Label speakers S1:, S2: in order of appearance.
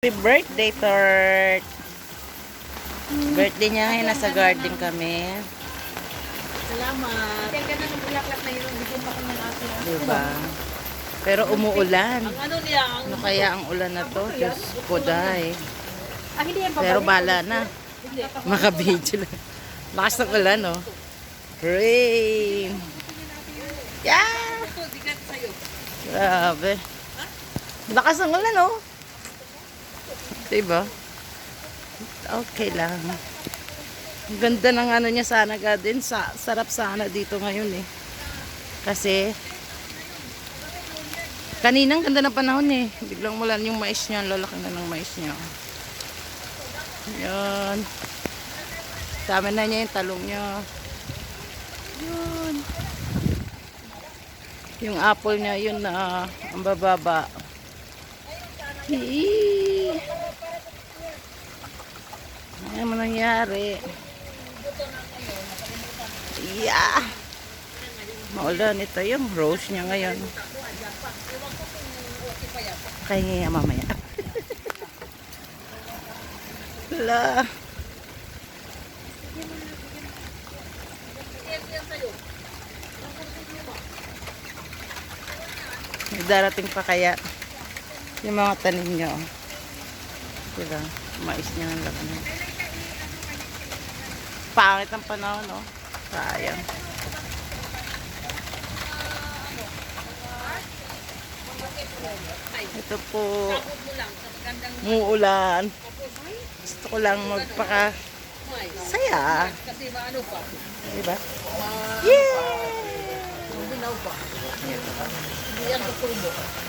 S1: Happy birthday, Tort! Birthday niya ngayon, nasa garden kami.
S2: Salamat. Ang ganda ng bulaklak na yun. Bigyan pa kanya natin.
S1: Diba? Pero umuulan.
S2: Ang ano niya, ang...
S1: Ano kaya ang ulan na to? Diyos ko, dahi.
S2: hindi yan
S1: Pero bala na.
S2: Hindi.
S1: Makabidyo lang. Lakas ng ulan, oh. Rain! Yeah!
S2: Ito, digat sa'yo.
S1: Grabe. Lakas ng ulan, oh. Diba? Okay lang. Ang ganda ng ano niya sana garden. Sarap sana dito ngayon eh. Kasi kaninang ganda ng panahon eh. Biglang mulan yung mais niya. Lalaki na ng mais niya. Yan. Sama na niya yung talong niya. Yun. Yung apple niya yun na ang bababa. Hii. Ano mo nangyari? Yeah. Maulan ito yung rose niya ngayon. Kaya nga mamaya. Wala. May darating pa kaya yung mga tanim nyo. Diba? Mais niya ng laban. Pangit ang panahon, no? Sayang. Ito po. Muulan. Gusto ko lang magpaka saya.
S2: Kasi maano pa.
S1: Diba? Yay!
S2: Binaw pa. Hindi yan katurbo.